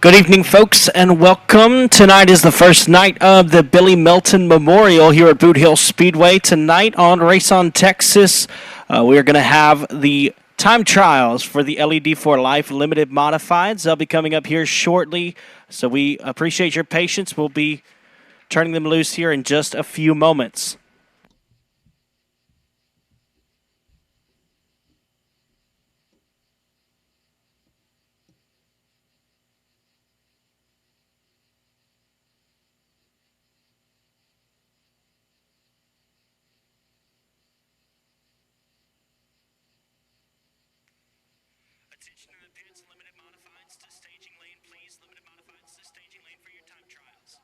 Good evening, folks, and welcome. Tonight is the first night of the Billy Melton Memorial here at Boothill Speedway. Tonight on Race on Texas, we are going to have the time trials for the LED for Life Limited Modifieds. They'll be coming up here shortly, so we appreciate your patience. We'll be turning them loose here in just a few moments. Attention in the pits, limited modifieds to staging lane, please. Limited modifieds to staging lane for your time trials.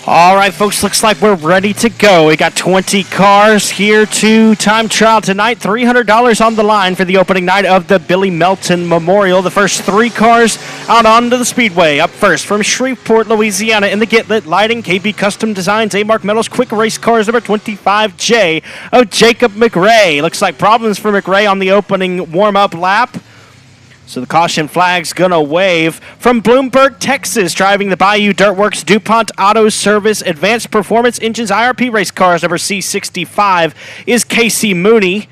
All right, folks, looks like we're ready to go. We got 20 cars here to time trial tonight. $300 on the line for the opening night of the Billy Melton Memorial. The first 3 cars out onto the Speedway. Up first from Shreveport, Louisiana in the Get-Lit Lighting, KB Custom Designs, A-Mark Metals, Quick Race Cars, number 25J of Jacob McRae. Looks like problems for McRae on the opening warm-up lap. So the caution flag's going to wave. From Bloomberg, Texas, driving the Bayou Dirtworks DuPont Auto Service Advanced Performance Engines IRP Race Cars, number C65, is Casey Mooney.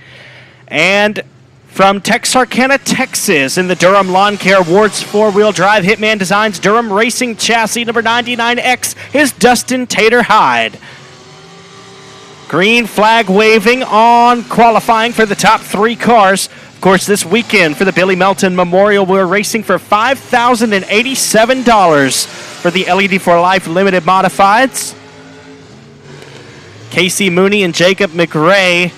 And from Texarkana, Texas, in the Durham Lawn Care Awards 4-wheel drive Hitman Designs Durham Racing Chassis, number 99X, is Dustin Tater Hyde. Green flag waving on qualifying for the top 3 cars. Of course, this weekend for the Billy Melton Memorial, we're racing for $5,087 for the LED for Life Limited Modifieds. Casey Mooney and Jacob McRae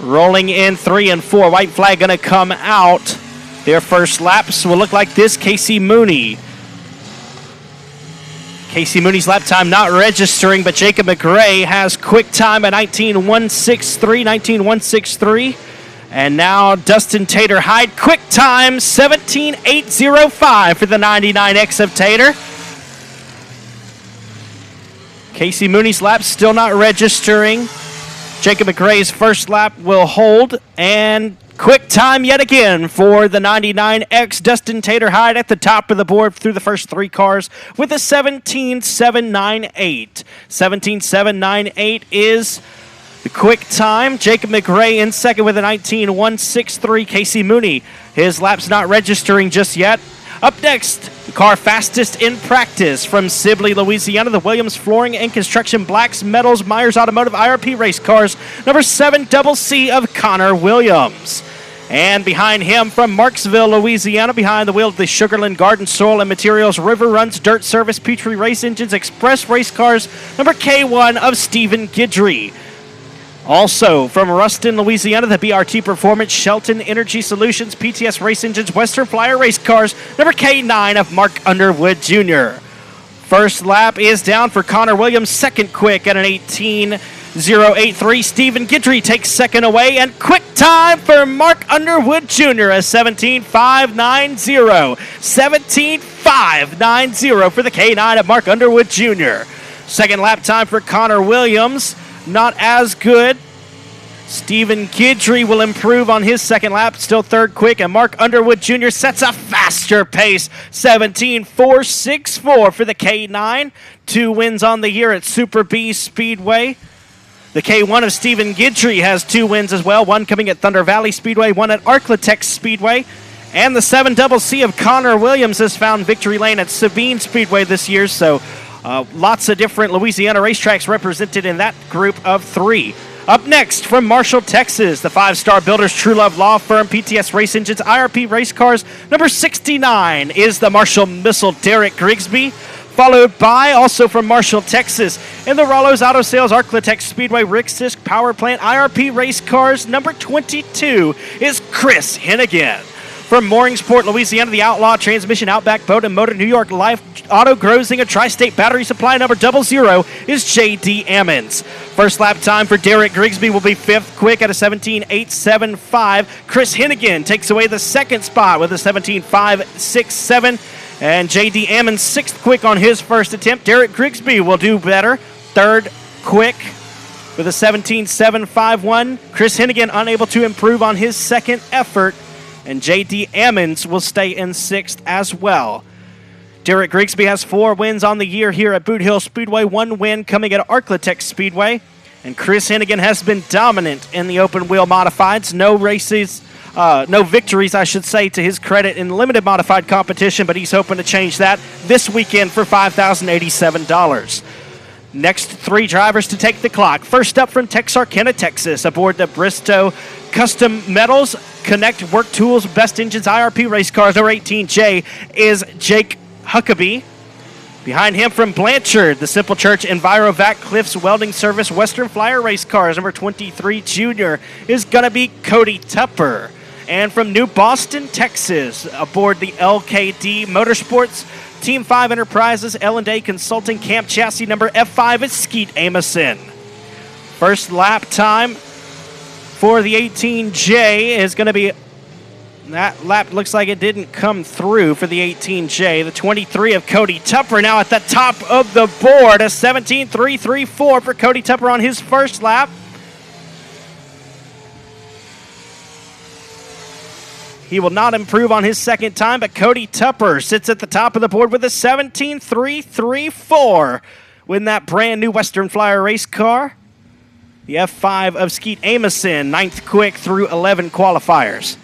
rolling in 3 and 4. White flag going to come out. Their first laps will look like this. Casey Mooney's lap time not registering, but Jacob McRae has quick time at 19.163. And now Dustin Tater Hyde, quick time, 17.805 for the 99X of Tater. Casey Mooney's lap still not registering. Jacob McRae's first lap will hold. And quick time yet again for the 99X. Dustin Tater Hyde at the top of the board through the first 3 cars with a 17.798. 17.798 is the quick time. Jacob McRae in second with a 19.163. Casey Mooney, his lap's not registering just yet. Up next, the car fastest in practice from Sibley, Louisiana, the Williams Flooring and Construction Blacks Metals Myers Automotive IRP Race Cars, number 7CC of Connor Williams. And behind him from Marksville, Louisiana, behind the wheel of the Sugarland Garden Soil and Materials River Runs Dirt Service Petrie Race Engines Express Race Cars, number K1 of Stephen Guidry. Also, from Ruston, Louisiana, the BRT Performance, Shelton Energy Solutions, PTS Race Engines, Western Flyer Race Cars, number K9 of Mark Underwood Jr. First lap is down for Connor Williams, second quick at an 18.083. Stephen Guidry takes second away, and quick time for Mark Underwood Jr. a 17.590. 17.590 for the K9 of Mark Underwood Jr. Second lap time for Connor Williams, not as good. Stephen Guidry will improve on his second lap, still third quick, and Mark Underwood Jr. sets a faster pace, 17.464 for the K9. 2 wins on the year at Super B Speedway. The K1 of Stephen Guidry has 2 wins as well, one coming at Thunder Valley Speedway, one at Arklatex Speedway. And the 7CC of Connor Williams has found victory lane at Sabine Speedway this year, so lots of different Louisiana racetracks represented in that group of 3. Up next, from Marshall, Texas, the 5-star builders True Love Law Firm, PTS Race Engines, IRP Race Cars, number 69 is the Marshall Missile Derek Grigsby, followed by, also from Marshall, Texas, in the Rollo's Auto Sales Arklatex Speedway Rixisk Power Plant IRP Race Cars, number 22 is Chris Hennigan. From Mooringsport, Louisiana, the Outlaw Transmission Outback Boat and Motor New York Life Auto Grozing, Tri-State Battery Supply number 00 is J.D. Ammons. First lap time for Derek Grigsby will be 5th quick at a 17.875. Chris Hennigan takes away the second spot with a 17.567. And J.D. Ammons 6th quick on his first attempt. Derek Grigsby will do better. 3rd quick with a 17.751. Chris Hennigan unable to improve on his second effort. And J.D. Ammons will stay in 6th as well. Derek Grigsby has 4 wins on the year here at Boothill Speedway, 1 win coming at Arklatex Speedway. And Chris Hennigan has been dominant in the open wheel modifieds. No victories, I should say, to his credit in limited modified competition, but he's hoping to change that this weekend for $5,087. Next 3 drivers to take the clock. First up from Texarkana, Texas, aboard the Bristow Custom Metals Connect Work Tools Best Engines IRP Race Cars, number 18J is Jake Huckabee. Behind him from Blanchard, the Simple Church EnviroVac Cliffs Welding Service Western Flyer Race Cars, number 23 Junior is going to be Cody Tupper. And from New Boston, Texas, aboard the LKD Motorsports Team 5 Enterprises, L&A Consulting, Camp Chassis number F5 is Skeet Amison. First lap time for the 18J is going to be, that lap looks like it didn't come through for the 18J. The 23 of Cody Tupper now at the top of the board. A 17.334 for Cody Tupper on his first lap. He will not improve on his second time, but Cody Tupper sits at the top of the board with a 17.334 with that brand new Western Flyer race car. The F5 of Skeet Amison, 9th quick through 11 qualifiers.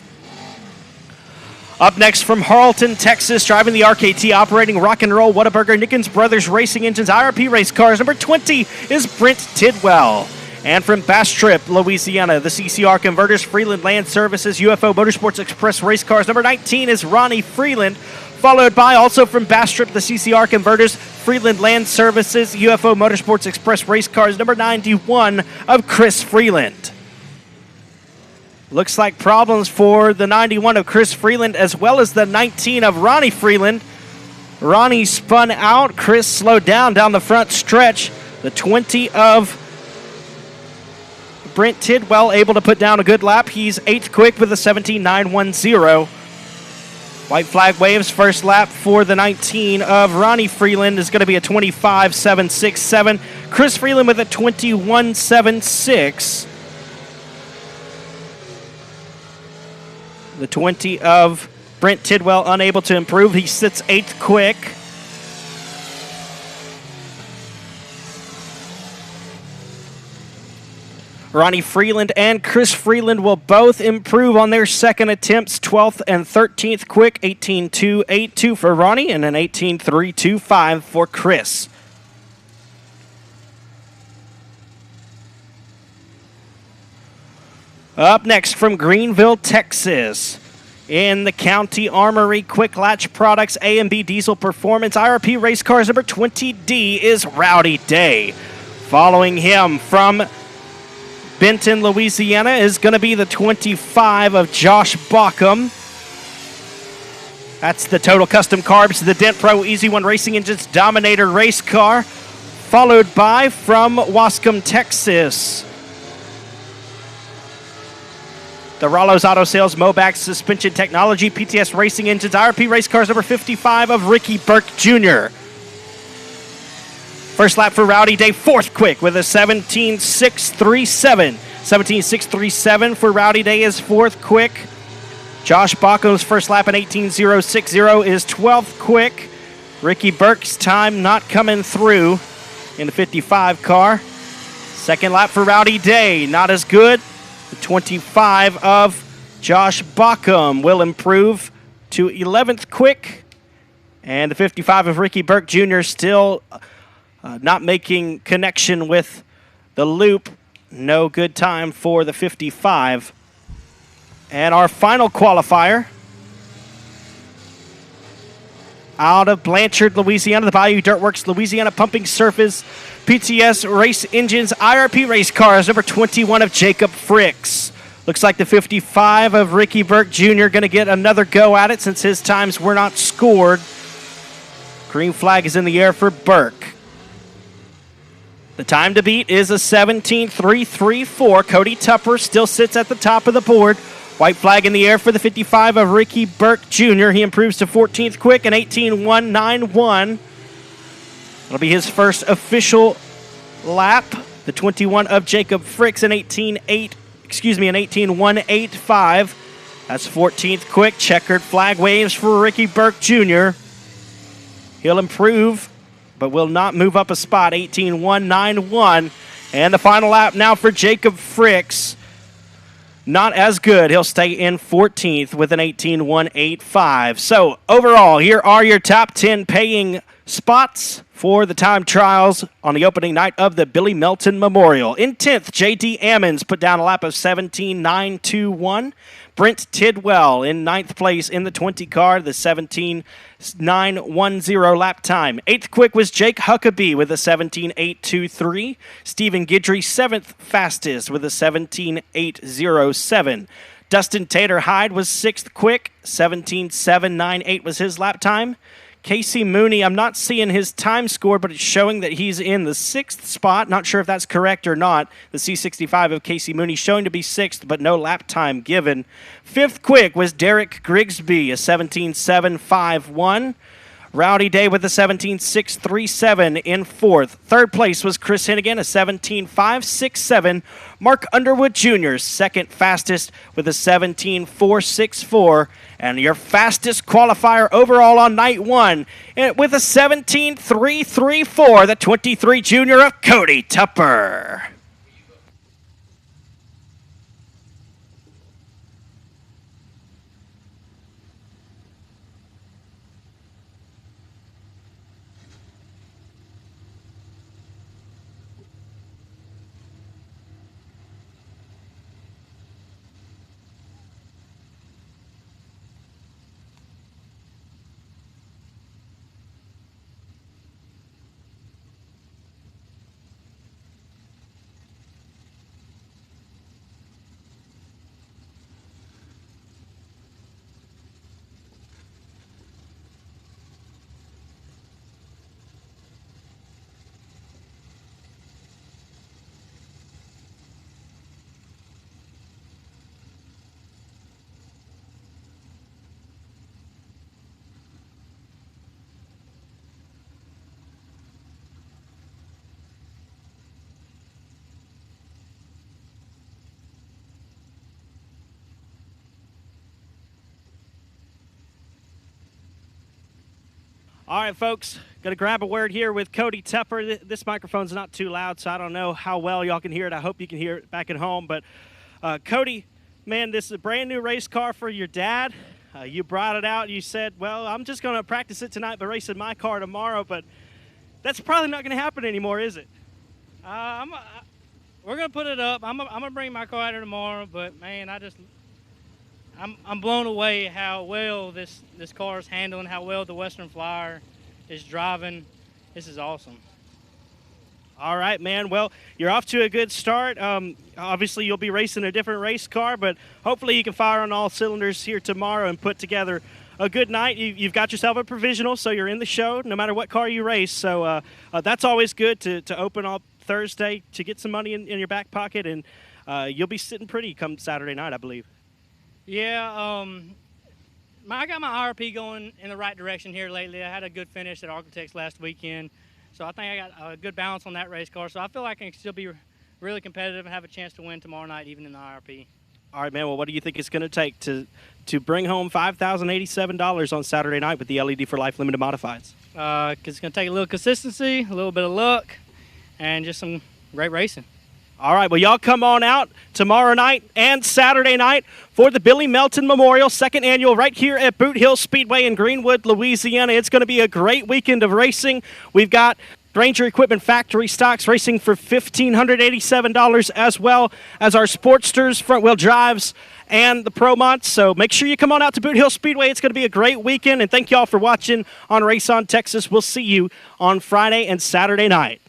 Up next from Harleton, Texas, driving the RKT, operating Rock and Roll Whataburger Nickens Brothers Racing Engines IRP race cars. Number 20 is Brent Tidwell. And from Bastrop, Louisiana, the CCR Converters, Freeland Land Services, UFO Motorsports Express race cars. Number 19 is Ronnie Freeland, followed by also from Bastrop, the CCR Converters, Freeland Land Services, UFO Motorsports Express race cars. Number 91 of Chris Freeland. Looks like problems for the 91 of Chris Freeland as well as the 19 of Ronnie Freeland. Ronnie spun out. Chris slowed down the front stretch. The 20 of Brent Tidwell able to put down a good lap. He's 8th quick with a 17.910. White flag waves. First lap for the 19 of Ronnie Freeland is going to be a 25.767. Chris Freeland with a 21.76. The 20 of Brent Tidwell unable to improve. He sits 8th quick. Ronnie Freeland and Chris Freeland will both improve on their second attempts. 12th and 13th quick. 18.282 for Ronnie and an 18.325 for Chris. Up next from Greenville, Texas, in the County Armory Quick Latch Products A&B Diesel Performance IRP race cars, number 20D is Rowdy Day. Following him from Benton, Louisiana is going to be the 25 of Josh Bauckham. That's the Total Custom Carbs, the Dent Pro Easy One Racing Engines Dominator race car, followed by from Wascom, Texas, the Rollo's Auto Sales Mobax Suspension Technology PTS Racing Engines IRP race cars, number 55 of Ricky Burke Jr. First lap for Rowdy Day, 4th quick with a 17.637. 17.637 for Rowdy Day is 4th quick. Josh Baukham's first lap at 18.060 is 12th quick. Ricky Burke's time not coming through in the 55 car. Second lap for Rowdy Day, not as good. The 25 of Josh Bauckham will improve to 11th quick. And the 55 of Ricky Burke Jr. still not making connection with the loop. No good time for the 55. And our final qualifier, out of Blanchard, Louisiana, the Bayou Dirtworks Louisiana Pumping Surface PTS Race Engines IRP race cars, number 21 of Jacob Fricks. Looks like the 55 of Ricky Burke Jr. going to get another go at it since his times were not scored. Green flag is in the air for Burke. The time to beat is a 17.334. Cody Tupper still sits at the top of the board. White flag in the air for the 55 of Ricky Burke Jr. He improves to 14th quick and 18.191. It'll be his first official lap. The 21 of Jacob Fricks, an 18.185. That's 14th quick. Checkered flag waves for Ricky Burke Jr. He'll improve, but will not move up a spot. 18.191. And the final lap now for Jacob Fricks. Not as good. He'll stay in 14th with an 18.185. So overall, here are your top 10 paying spots for the time trials on the opening night of the Billy Melton Memorial. In 10th, J.D. Ammons put down a lap of 17.921. Brent Tidwell in 9th place in the 20 car, the 17.910 lap time. 8th quick was Jake Huckabee with a 17.823. Stephen Guidry, 7th fastest with a 17.807. Dustin Tater Hyde was 6th quick, 17.798 was his lap time. Casey Mooney, I'm not seeing his time score, but it's showing that he's in the 6th spot. Not sure if that's correct or not. The C65 of Casey Mooney showing to be 6th, but no lap time given. 5th quick was Derek Grigsby, a 17.751. Rowdy Day with a 17.637 in 4th. 3rd place was Chris Hennigan, a 17.567. Mark Underwood Jr., 2nd fastest with a 17.464. And your fastest qualifier overall on night 1 with a 17.334, the 23 junior of Cody Tupper. All right, folks, going to grab a word here with Cody Tupper. This microphone's not too loud, so I don't know how well y'all can hear it. I hope you can hear it back at home. But, Cody, man, this is a brand-new race car for your dad. You brought it out. You said, well, I'm just going to practice it tonight, but racing my car tomorrow. But that's probably not going to happen anymore, is it? We're going to put it up. I'm going to bring my car out here tomorrow. But, man, I'm blown away how well this car is handling, how well the Western Flyer is driving. This is awesome. All right, man. Well, you're off to a good start. Obviously, you'll be racing a different race car, but hopefully you can fire on all cylinders here tomorrow and put together a good night. You've got yourself a provisional, so you're in the show no matter what car you race. So that's always good to open up Thursday to get some money in your back pocket, and you'll be sitting pretty come Saturday night, I believe. Yeah, I got my IRP going in the right direction here lately. I had a good finish at Architects last weekend, so I think I got a good balance on that race car. So I feel like I can still be really competitive and have a chance to win tomorrow night, even in the IRP. All right, man. Well, what do you think it's going to take to bring home $5,087 on Saturday night with the LED for Life Limited Modifieds? It's going to take a little consistency, a little bit of luck, and just some great racing. All right, well, y'all come on out tomorrow night and Saturday night for the Billy Melton Memorial, 2nd annual, right here at Boothill Speedway in Greenwood, Louisiana. It's going to be a great weekend of racing. We've got Ranger Equipment Factory stocks racing for $1,587, as well as our Sportsters, front-wheel drives, and the Promonts. So make sure you come on out to Boothill Speedway. It's going to be a great weekend, and thank y'all for watching on Race on Texas. We'll see you on Friday and Saturday night.